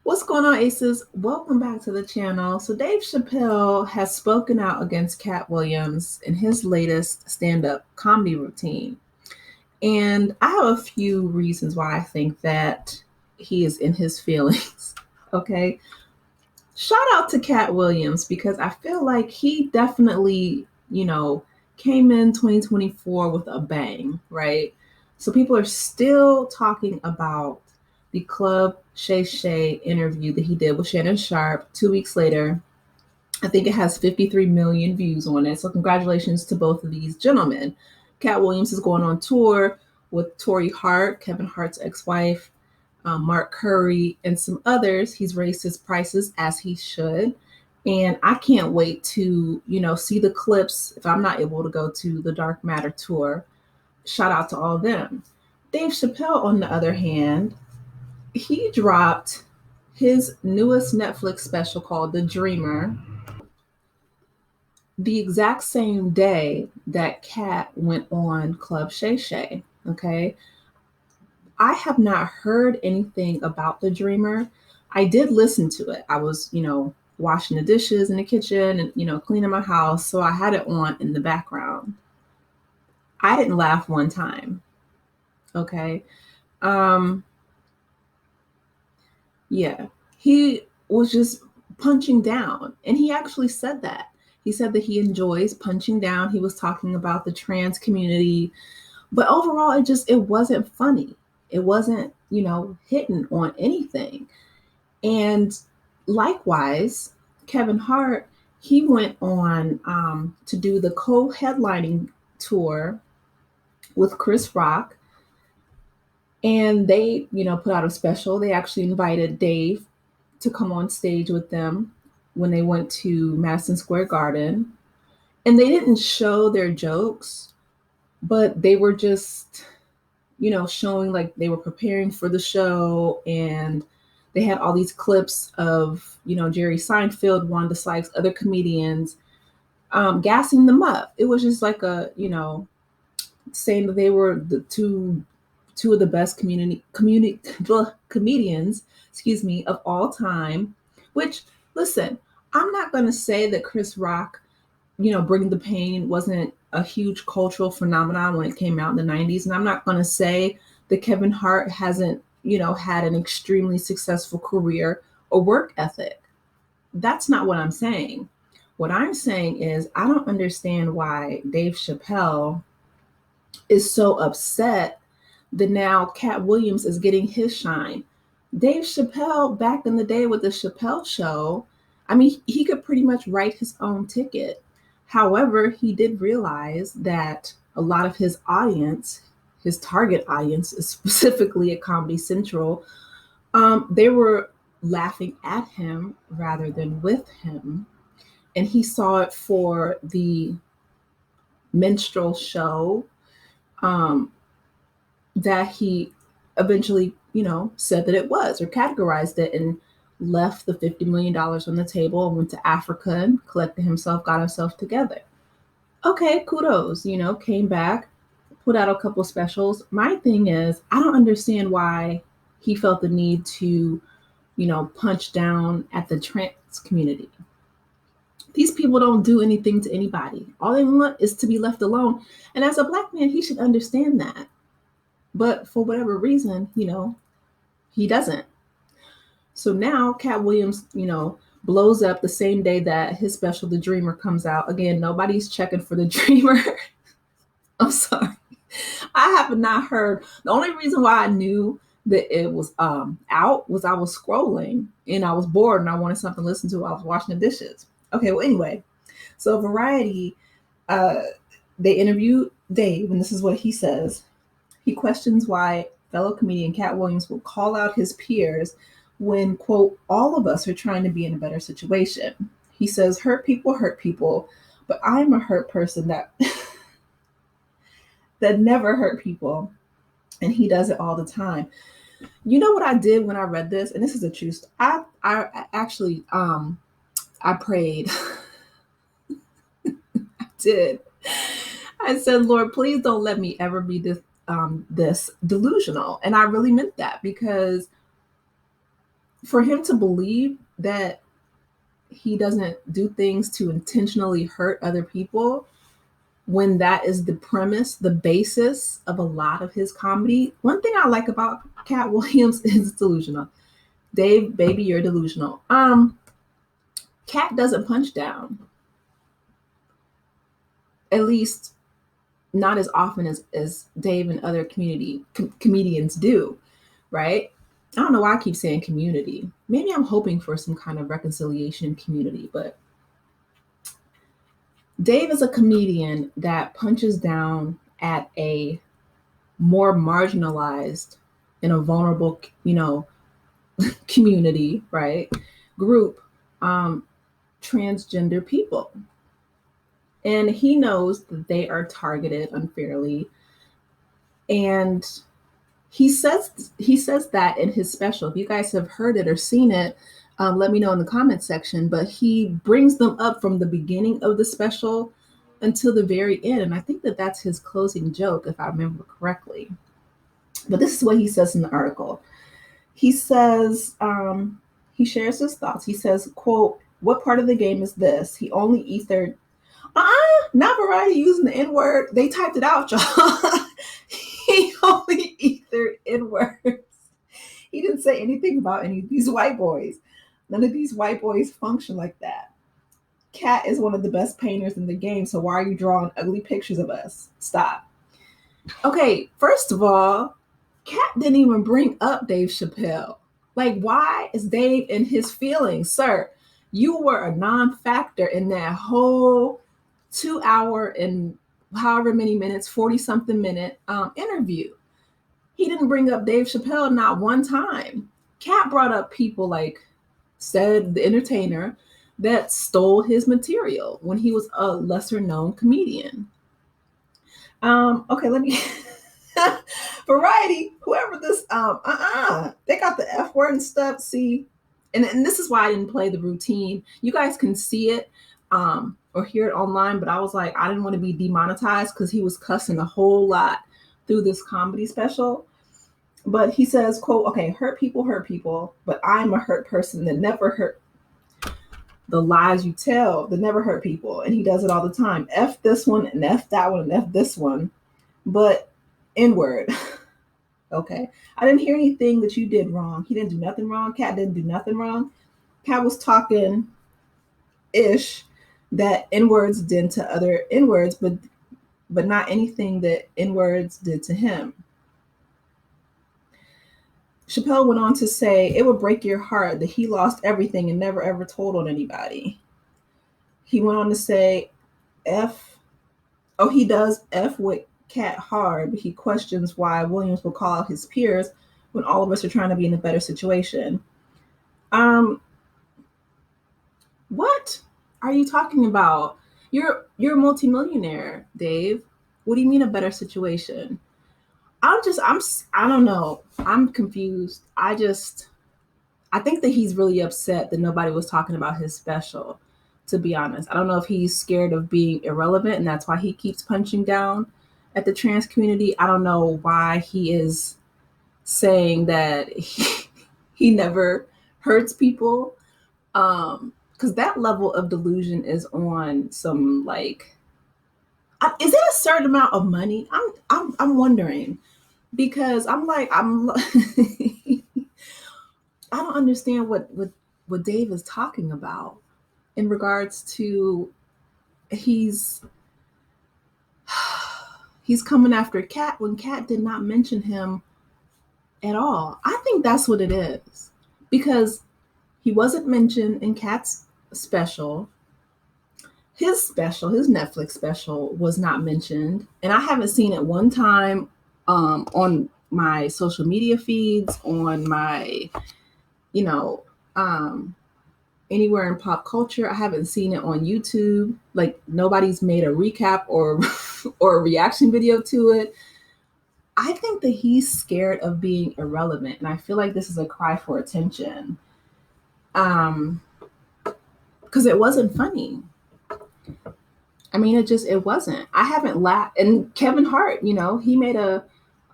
What's going on, Aces? Welcome back to the channel. So, Dave Chappelle has spoken out against Katt Williams in his latest stand up comedy routine. And I have a few reasons why I think that he is in his feelings. Okay. Shout out to Katt Williams because I feel like he definitely, came in 2024 with a bang, right? So people are still talking about the Club Shay Shay interview that he did with Shannon Sharp 2 weeks later. I think it has 53 million views on it. So congratulations to both of these gentlemen. Katt Williams is going on tour with Tori Hart, Kevin Hart's ex-wife, Mark Curry, and some others. He's raised his prices as he should. And I can't wait to, see the clips if I'm not able to go to the Dark Matter tour. Shout out to all of them. Dave Chappelle, on the other hand, he dropped his newest Netflix special called The Dreamer the exact same day that Katt went on Club Shay Shay. Okay. I have not heard anything about The Dreamer. I did listen to it. I was, washing the dishes in the kitchen and, cleaning my house. So I had it on in the background. I didn't laugh one time. Okay. Um, yeah. He was just punching down. And he actually said that. He said that he enjoys punching down. He was talking about the trans community. But overall, it wasn't funny. It wasn't, hitting on anything. And likewise, Kevin Hart, he went on to do the co-headlining tour with Chris Rock, and they, put out a special. They actually invited Dave to come on stage with them when they went to Madison Square Garden, and they didn't show their jokes, but they were just, showing like they were preparing for the show, and they had all these clips of, Jerry Seinfeld, Wanda Sykes, other comedians, gassing them up. It was just like saying that they were the two of the best comedians, excuse me, of all time. Which, listen, I'm not going to say that Chris Rock, Bring the Pain wasn't a huge cultural phenomenon when it came out in the 90s. And I'm not going to say that Kevin Hart hasn't, had an extremely successful career or work ethic. That's not what I'm saying. What I'm saying is, I don't understand why Dave Chappelle is so upset that now Katt Williams is getting his shine. Dave Chappelle, back in the day with the Chappelle show, I mean, he could pretty much write his own ticket. However, he did realize that a lot of his audience, his target audience, specifically at Comedy Central, they were laughing at him rather than with him. And he saw it for the minstrel show um, that he eventually, said that it was, or categorized it, and left the $50 million on the table and went to Africa and collected himself, got himself together. Okay, kudos, came back, put out a couple specials. My thing is, I don't understand why he felt the need to, punch down at the trans community. These people don't do anything to anybody. All they want is to be left alone. And as a black man, he should understand that. But for whatever reason, he doesn't. So now Katt Williams, blows up the same day that his special, The Dreamer, comes out. Again, nobody's checking for The Dreamer. I'm sorry. I have not heard. The only reason why I knew that it was out was I was scrolling and I was bored and I wanted something to listen to while I was washing the dishes. Okay, well, anyway, so Variety, uh, they interviewed Dave, and this is what he says. He questions why fellow comedian Katt Williams will call out his peers when, quote, all of us are trying to be in a better situation. He says, hurt people, but I'm a hurt person that that never hurt people, and he does it all the time. You know what I did when I read this, and this is the truth. I actually I prayed. I did. I said, Lord, please don't let me ever be this delusional. And I really meant that, because For him to believe that he doesn't do things to intentionally hurt other people, when that is the premise, the basis of a lot of his comedy. One thing I like about Katt Williams is delusional. Dave, baby, you're delusional. Katt doesn't punch down. At least not as often as Dave and other comedians do, right? I don't know why I keep saying community. Maybe I'm hoping for some kind of reconciliation community, but Dave is a comedian that punches down at a more marginalized and a vulnerable, community, right? Group, transgender people. And he knows that they are targeted unfairly. And he says that in his special. If you guys have heard it or seen it, let me know in the comment section. But he brings them up from the beginning of the special until the very end, and I think that that's his closing joke, if I remember correctly. But this is what he says in the article. He says, he shares his thoughts. He says, quote, "What part of the game is this? He only ethered." Not Variety using the N-word. They typed it out, y'all. He only ethered N-words. He didn't say anything about any of these white boys. None of these white boys function like that. Katt is one of the best painters in the game, so why are you drawing ugly pictures of us? Stop. Okay, first of all, Katt didn't even bring up Dave Chappelle. Like, why is Dave in his feelings? Sir, you were a non-factor in that whole 2 hour and however many minutes, 40 something minute interview. He didn't bring up Dave Chappelle not one time. Katt brought up people like said the entertainer that stole his material when he was a lesser known comedian. Okay, let me Variety, whoever this they got the F word and stuff. See, and this is why I didn't play the routine. You guys can see it or hear it online, but I was like, I didn't want to be demonetized because he was cussing a whole lot through this comedy special. But he says, quote, "Okay, hurt people, but I'm a hurt person that never hurt. The lies you tell that never hurt people." And he does it all the time. F this one and F that one and F this one. But N-word. Okay. I didn't hear anything that you did wrong. He didn't do nothing wrong. Katt didn't do nothing wrong. Katt was talking ish that N-words did to other N-words, but not anything that N-words did to him. Chappelle went on to say, "It would break your heart that he lost everything and never ever told on anybody." He went on to say, he does F with Katt hard, but he questions why Williams will call out his peers when all of us are trying to be in a better situation. What are you talking about? You're a multimillionaire, Dave. What do you mean a better situation? I don't know. I'm confused. I think that he's really upset that nobody was talking about his special, to be honest. I don't know if he's scared of being irrelevant and that's why he keeps punching down at the trans community. I don't know why he is saying that he never hurts people. Because that level of delusion is on some like, is it a certain amount of money? I'm wondering, because I don't understand what Dave is talking about in regards to he's coming after Katt when Katt did not mention him at all. I think that's what it is, because he wasn't mentioned in Katt's special. His Netflix special was not mentioned, and I haven't seen it one time on my social media feeds, on my, anywhere in pop culture. I haven't seen it on YouTube. Like, nobody's made a recap or or a reaction video to it. I think that he's scared of being irrelevant, and I feel like this is a cry for attention. Because it wasn't funny. I mean, it wasn't. I haven't laughed. And Kevin Hart, he made a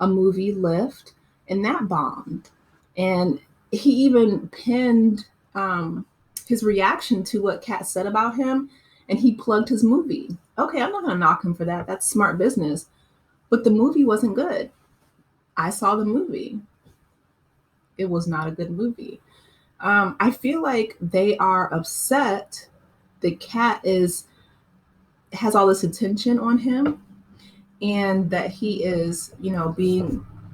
movie, Lift, and that bombed. And he even pinned his reaction to what Katt said about him, and he plugged his movie. Okay, I'm not going to knock him for that. That's smart business. But the movie wasn't good. I saw the movie. It was not a good movie. I feel like they are upset that Katt has all this attention on him, and that he is,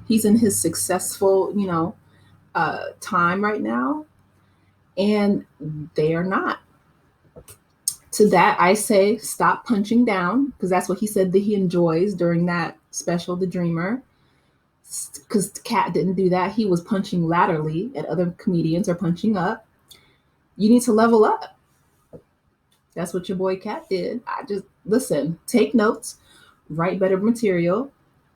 he's in his successful, time right now, and they are not. To that, I say stop punching down, because that's what he said that he enjoys during that special, The Dreamer. Because Katt didn't do that. He was punching laterally, and other comedians are punching up. You need to level up. That's what your boy Katt did. I just listen, take notes, write better material.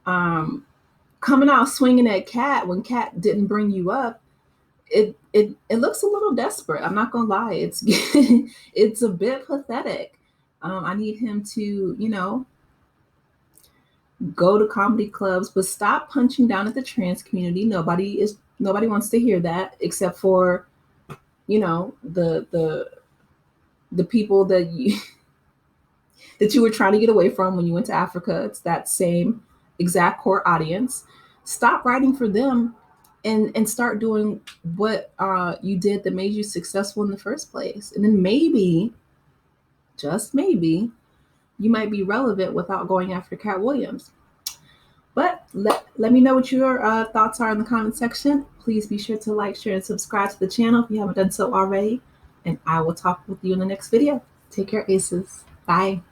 Coming out swinging at Katt when Katt didn't bring you up, it looks a little desperate. I'm not gonna lie, it's it's a bit pathetic. I need him to, go to comedy clubs, but stop punching down at the trans community. Nobody wants to hear that, except for, the people that you that you were trying to get away from when you went to Africa. It's that same exact core audience. Stop writing for them, and start doing what you did that made you successful in the first place. And then maybe, just maybe, you might be relevant without going after Katt Williams. But let me know what your thoughts are in the comment section. Please be sure to like, share, and subscribe to the channel if you haven't done so already. And I will talk with you in the next video. Take care, aces. Bye.